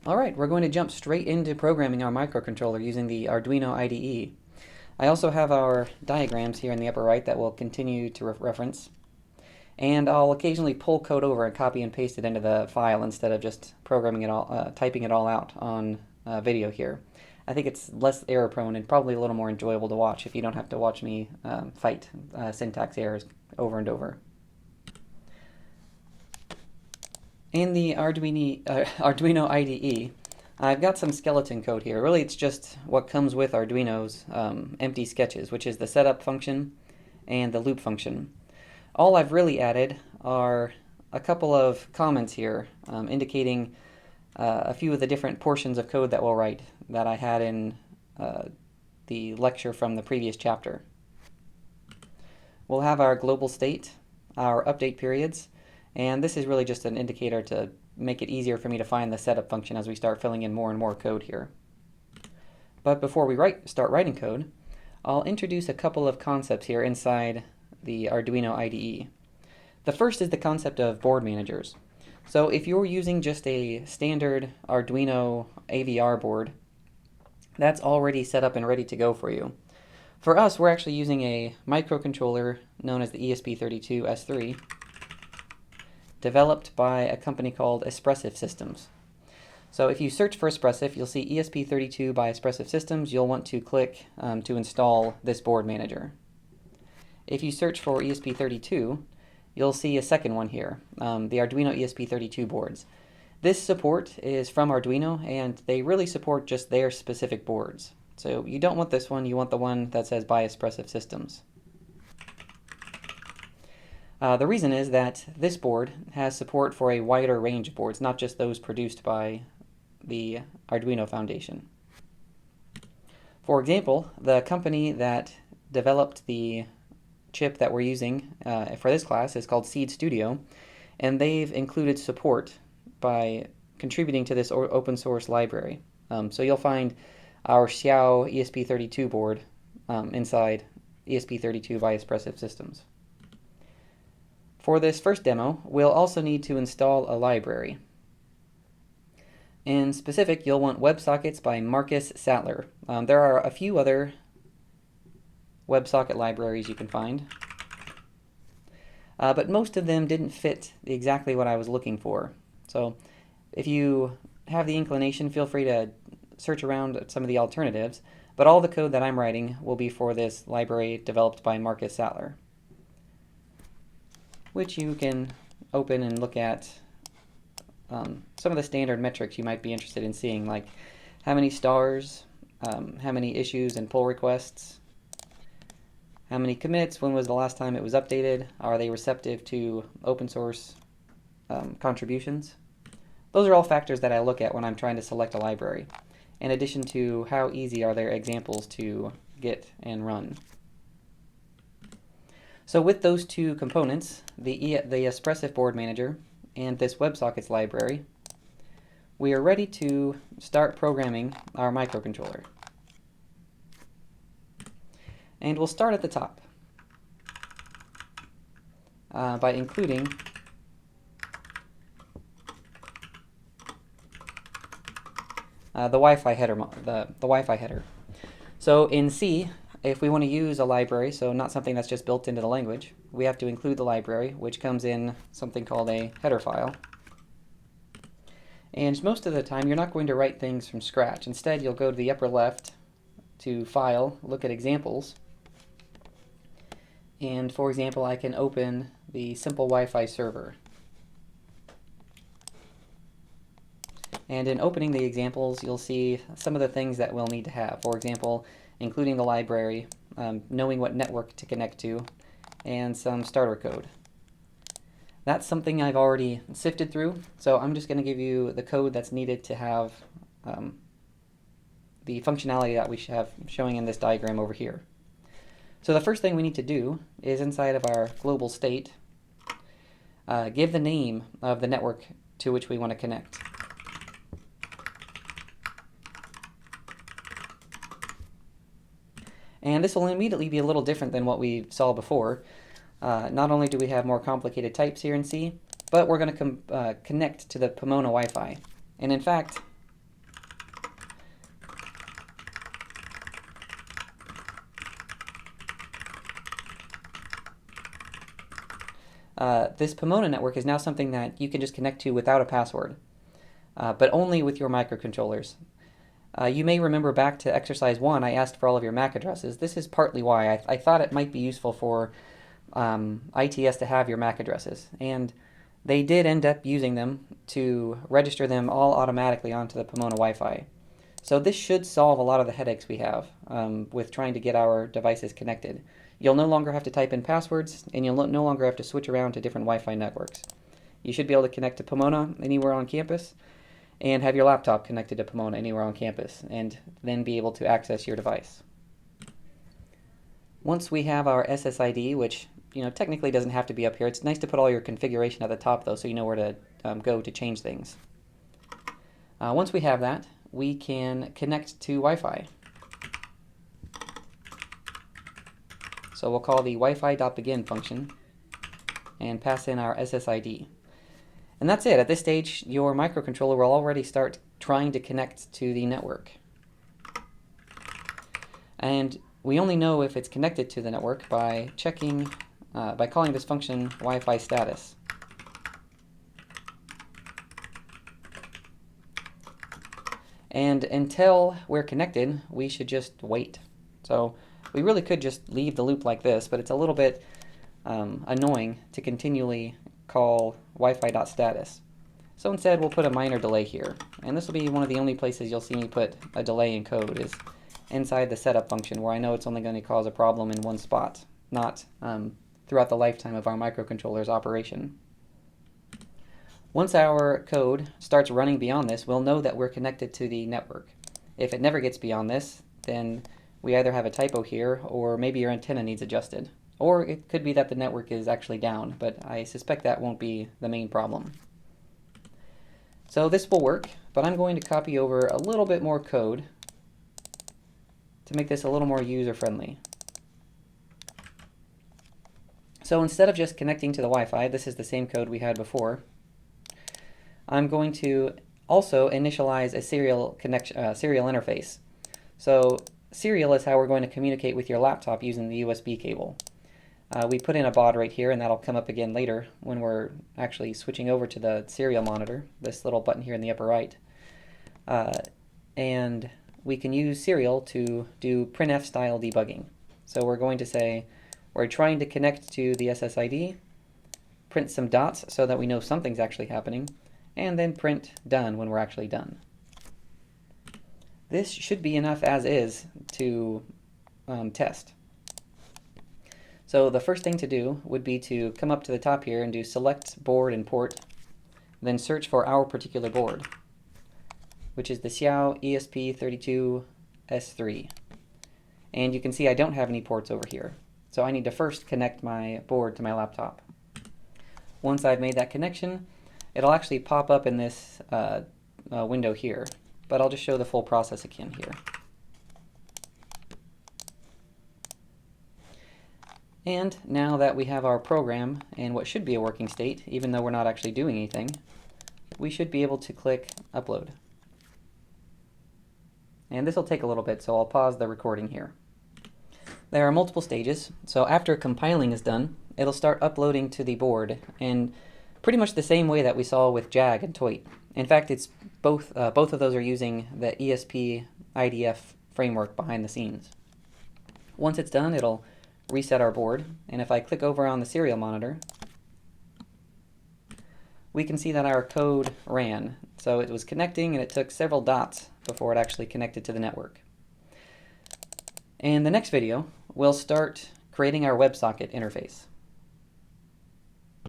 Alright, we're going to jump straight into programming our microcontroller using the Arduino IDE. I also have our diagrams here in the upper right that we'll continue to reference. And I'll occasionally pull code over and copy and paste it into the file instead of just programming it all, typing it all out on video here. I think it's less error prone and probably a little more enjoyable to watch if you don't have to watch me fight syntax errors over and over. In the Arduino IDE, I've got some skeleton code here. Really, it's just what comes with Arduino's empty sketches, which is the setup function and the loop function. All I've really added are a couple of comments here indicating a few of the different portions of code that we'll write that I had in the lecture from the previous chapter. We'll have our global state, our update periods, and this is really just an indicator to make it easier for me to find the setup function as we start filling in more and more code here. But before we start writing code, I'll introduce a couple of concepts here inside the Arduino IDE. The first is the concept of board managers. So if you're using just a standard Arduino AVR board, that's already set up and ready to go for you. For us, we're actually using a microcontroller known as the ESP32S3, developed by a company called Espressif Systems. So if you search for Espressif, you'll see ESP32 by Espressif Systems. You'll want to click to install this board manager. If you search for ESP32, you'll see a second one here, the Arduino ESP32 boards. This support is from Arduino, and they really support just their specific boards. So you don't want this one, you want the one that says by Espressif Systems. The reason is that this board has support for a wider range of boards, not just those produced by the Arduino Foundation. For example, the company that developed the chip that we're using for this class is called Seed Studio, and they've included support by contributing to this open source library. So you'll find our Xiao ESP32 board inside ESP32 by Espressif Systems. For this first demo, we'll also need to install a library. In specific, you'll want WebSockets by Marcus Sattler. There are a few other WebSocket libraries you can find, but most of them didn't fit exactly what I was looking for. So if you have the inclination, feel free to search around at some of the alternatives, but all the code that I'm writing will be for this library developed by Marcus Sattler, which you can open and look at some of the standard metrics you might be interested in seeing, like how many stars, how many issues and pull requests, how many commits, when was the last time it was updated, are they receptive to open source contributions. Those are all factors that I look at when I'm trying to select a library, in addition to how easy are their examples to get and run. So with those two components, the Espressif board manager and this WebSockets library, we are ready to start programming our microcontroller. And we'll start at the top by including the Wi-Fi header. The Wi-Fi header. So in C, if we want to use a library, so not something that's just built into the language, we have to include the library, which comes in something called a header file. And most of the time, you're not going to write things from scratch. Instead, you'll go to the upper left to File, look at Examples. And for example, I can open the simple Wi-Fi server. And in opening the examples, you'll see some of the things that we'll need to have. For example, including the library, knowing what network to connect to, and some starter code. That's something I've already sifted through, so I'm just going to give you the code that's needed to have the functionality that we have showing in this diagram over here. So the first thing we need to do is inside of our global state, give the name of the network to which we want to connect. And this will immediately be a little different than what we saw before. Not only do we have more complicated types here in C, but we're going to connect to the Pomona Wi-Fi. And in fact, This Pomona network is now something that you can just connect to without a password, but only with your microcontrollers. You may remember back to exercise 1, I asked for all of your MAC addresses. This is partly why I thought it might be useful for ITS to have your MAC addresses. And they did end up using them to register them all automatically onto the Pomona Wi-Fi. So this should solve a lot of the headaches we have with trying to get our devices connected. You'll no longer have to type in passwords, and you'll no longer have to switch around to different Wi-Fi networks. You should be able to connect to Pomona anywhere on campus, and have your laptop connected to Pomona anywhere on campus, and then be able to access your device. Once we have our SSID, which technically doesn't have to be up here, it's nice to put all your configuration at the top though, so you know where to go to change things. Once we have that, we can connect to Wi-Fi. So we'll call the Wi-Fi.begin function and pass in our SSID. And that's it. At this stage, your microcontroller will already start trying to connect to the network. And we only know if it's connected to the network by checking, by calling this function Wi-Fi status. And until we're connected, we should just wait. So we really could just leave the loop like this, but it's a little bit annoying to continually call Wi-Fi.status. So instead, we'll put a minor delay here. And this will be one of the only places you'll see me put a delay in code, is inside the setup function, where I know it's only going to cause a problem in one spot, not throughout the lifetime of our microcontroller's operation. Once our code starts running beyond this, we'll know that we're connected to the network. If it never gets beyond this, then we either have a typo here, or maybe your antenna needs adjusted. Or it could be that the network is actually down, but I suspect that won't be the main problem. So this will work, but I'm going to copy over a little bit more code to make this a little more user-friendly. So instead of just connecting to the Wi-Fi, this is the same code we had before, I'm going to also initialize a serial interface. So serial is how we're going to communicate with your laptop using the USB cable. We put in a baud right here, and that'll come up again later when we're actually switching over to the serial monitor, this little button here in the upper right. And we can use serial to do printf style debugging. So we're going to say we're trying to connect to the SSID, print some dots so that we know something's actually happening, and then print done when we're actually done. This should be enough as is to test. So the first thing to do would be to come up to the top here and do select board and port, then search for our particular board, which is the Xiao ESP32S3. And you can see I don't have any ports over here. So I need to first connect my board to my laptop. Once I've made that connection, it'll actually pop up in this window here, but I'll just show the full process again here. And now that we have our program in what should be a working state, even though we're not actually doing anything, we should be able to click upload. And this will take a little bit, so I'll pause the recording here. There are multiple stages, so after compiling is done, it'll start uploading to the board in pretty much the same way that we saw with JAG and TOIT. In fact, it's both of those are using the ESP IDF framework behind the scenes. Once it's done, it'll reset our board, and if I click over on the serial monitor, we can see that our code ran. So it was connecting, and it took several dots before it actually connected to the network. In the next video, we'll start creating our WebSocket interface.